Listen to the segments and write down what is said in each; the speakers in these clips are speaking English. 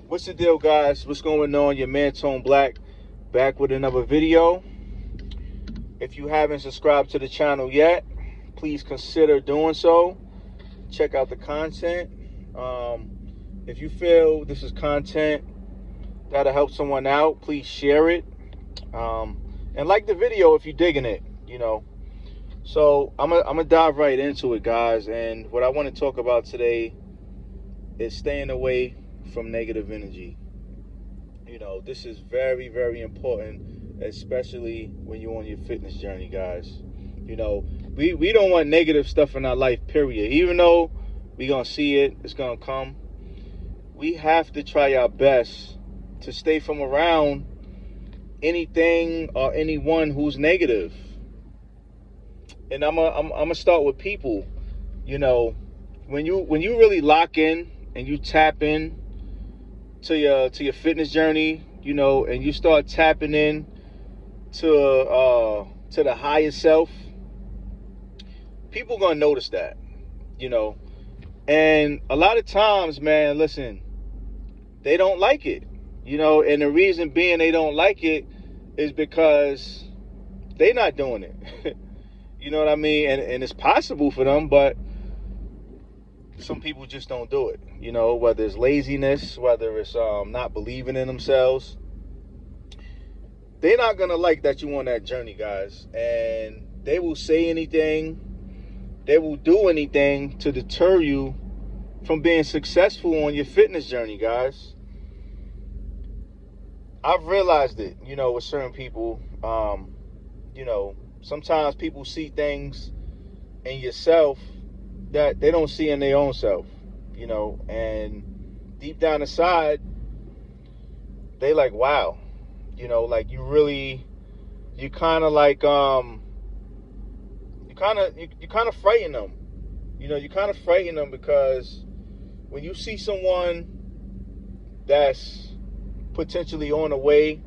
What's the deal, guys? What's going on? Your man Tone Black back with another video. If you haven't subscribed to the channel yet, please consider doing so. Check out the content. If you feel this is content that'll help someone out, please share it. And like the video if you're digging it, So I'm gonna dive right into it, guys. And what I want to talk about today is staying away from negative energy. This is very, very important, especially when you're on your fitness journey, guys. We don't want negative stuff in our life, period. Even though we're gonna see it, it's gonna come. We have to try our best to stay from around anything or anyone who's negative. And I'm gonna start with people. When you really lock in and you tap in to your fitness journey, and you start tapping in to the higher self, people gonna notice that, And a lot of times, man, listen, they don't like it, and the reason being they don't like it is because they're not doing it. You know what I mean? And it's possible for them, but some people just don't do it, whether it's laziness, whether it's not believing in themselves. They're not going to like that you on that journey, guys. And they will say anything, they will do anything to deter you from being successful on your fitness journey, guys. I've realized it, with certain people. Sometimes people see things in yourself that they don't see in their own self, and deep down inside, they like, wow, like you kind of like, you kind of frighten them, you kind of frighten them because when you see someone that's potentially on the way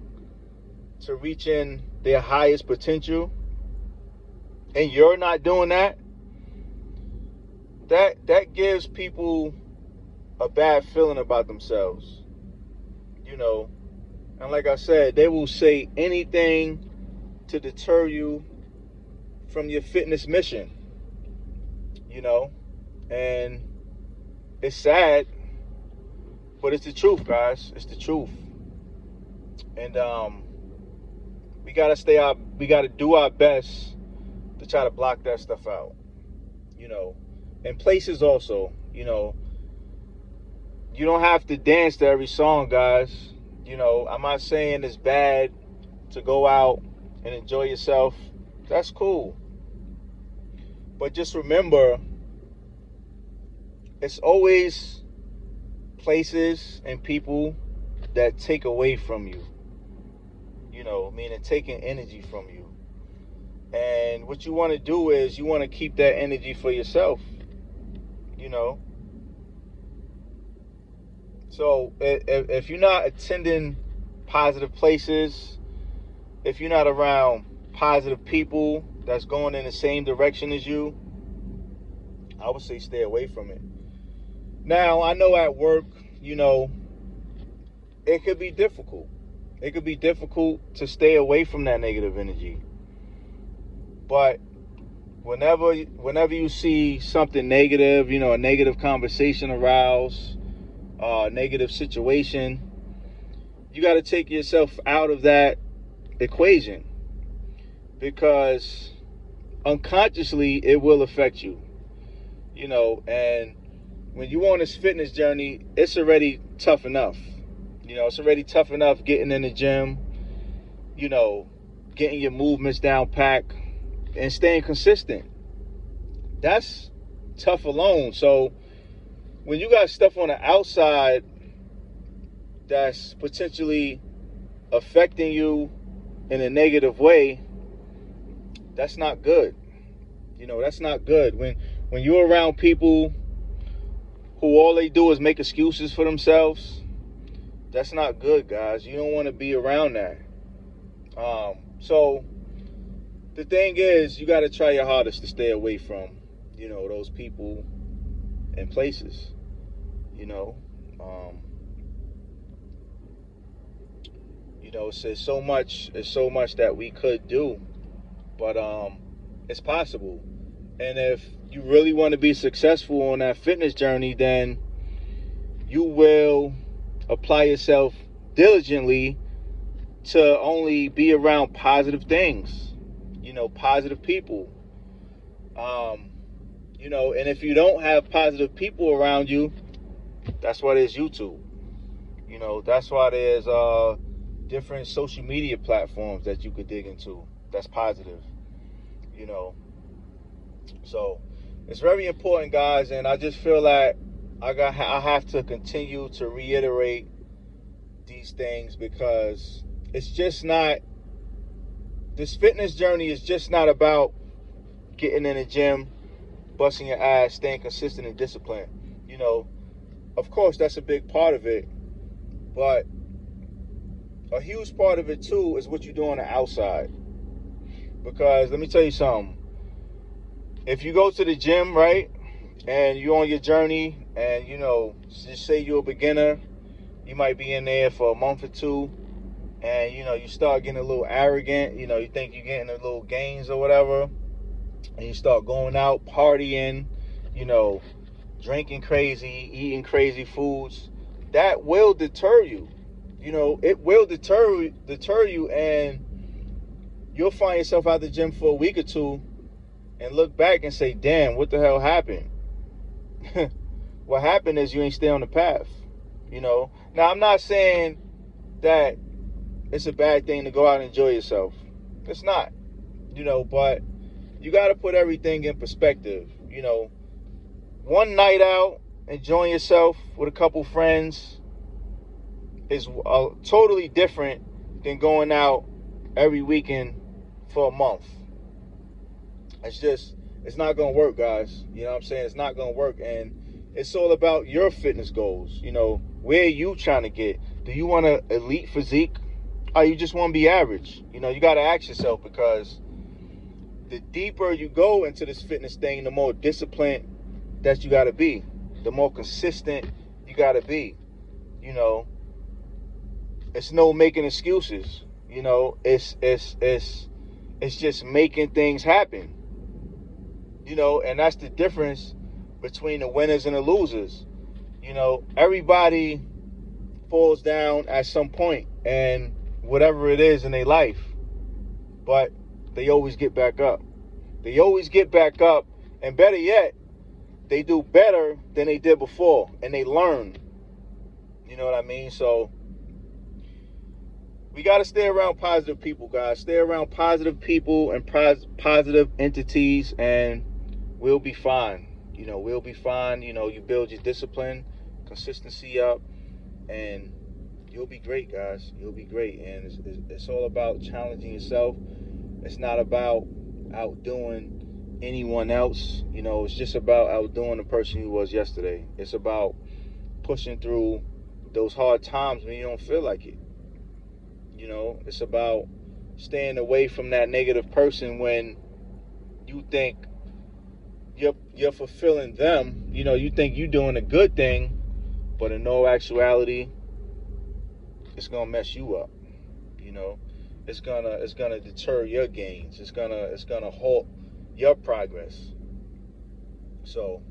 to reaching their highest potential, and you're not doing that, that gives people a bad feeling about themselves, And like I said, they will say anything to deter you from your fitness mission, And it's sad, but it's the truth, guys. It's the truth. And we gotta do our best to try to block that stuff out, And places also, you don't have to dance to every song, guys. I'm not saying it's bad to go out and enjoy yourself. That's cool. But just remember, it's always places and people that take away from you, meaning taking energy from you. And what you want to do is you want to keep that energy for yourself, So if you're not attending positive places, if you're not around positive people that's going in the same direction as you, I would say stay away from it. Now, I know at work, it could be difficult. It could be difficult to stay away from that negative energy. But whenever you see something negative, a negative conversation arouse, negative situation, you got to take yourself out of that equation, because unconsciously it will affect you, and when you're on this fitness journey, it's already tough enough. It's already tough enough getting in the gym, getting your movements down pat and staying consistent. That's tough alone. So when you got stuff on the outside that's potentially affecting you in a negative way, that's not good. That's not good. When you're around people who all they do is make excuses for themselves, that's not good, guys. You don't want to be around that. So the thing is, you got to try your hardest to stay away from, those people and places, You know, it's so much that we could do, but it's possible. And if you really want to be successful on that fitness journey, then you will apply yourself diligently to only be around positive things, you know, positive people. You know, and if you don't have positive people around you, that's why there's YouTube. You know, that's why there's different social media platforms that you could dig into that's positive, you know. So it's very important, guys, and I just feel like I have to continue to reiterate these things, because it's just not, this fitness journey is just not about getting in the gym, busting your ass, staying consistent and disciplined. You know, of course that's a big part of it, but a huge part of it too is what you do on the outside. Because let me tell you something, if you go to the gym, right, and you're on your journey, and you know, just say you're a beginner, you might be in there for a month or two, and you know, you start getting a little arrogant, you know, you think you're getting a little gains or whatever, and you start going out partying, you know, drinking crazy, eating crazy foods. That will deter you. You know, it will deter you, and you'll find yourself out the gym for a week or two and look back and say, damn, what the hell happened? What happened is you ain't stay on the path. You know, now I'm not saying that it's a bad thing to go out and enjoy yourself. It's not, you know, but you got to put everything in perspective. You know, one night out, enjoying yourself with a couple friends is totally different than going out every weekend for a month. It's not going to work, guys. You know what I'm saying? It's not going to work. And it's all about your fitness goals. You know, where are you trying to get? Do you want an elite physique, or you just want to be average? You know, you got to ask yourself, because the deeper you go into this fitness thing, the more disciplined that you got to be, the more consistent you got to be. You know, it's no making excuses. You know, it's just making things happen. You know, and that's the difference between the winners and the losers. You know, everybody falls down at some point, and whatever it is in their life, but they always get back up. They always get back up, and better yet, they do better than they did before, and they learn. You know what I mean? So we got to stay around positive people, guys. Stay around positive people and positive entities, and we'll be fine. You know, we'll be fine. You know, you build your discipline, consistency up, and you'll be great, guys. You'll be great. And it's all about challenging yourself. It's not about outdoing anyone else. You know, it's just about outdoing the person you was yesterday. It's about pushing through those hard times when you don't feel like it. You know, it's about staying away from that negative person when you think you're fulfilling them. You know, you think you're doing a good thing, but in no actuality, it's gonna mess you up. You know, it's gonna deter your gains. It's gonna halt your progress. So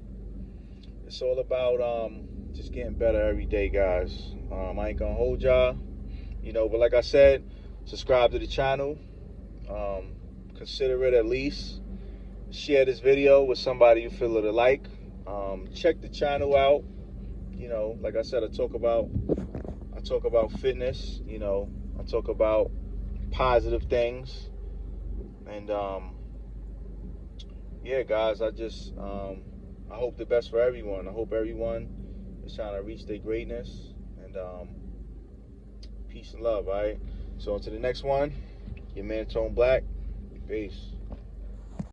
it's all about just getting better every day, guys. I ain't gonna hold y'all. You know, but like I said, subscribe to the channel. Consider it at least. Share this video with somebody you feel it'll like. Check the channel out. You know, like I said, I talk about fitness. You know, I talk about positive things. And yeah, guys, I hope the best for everyone. I hope everyone is trying to reach their greatness. And peace and love, all right? So until the next one, your man Tone Black. Peace.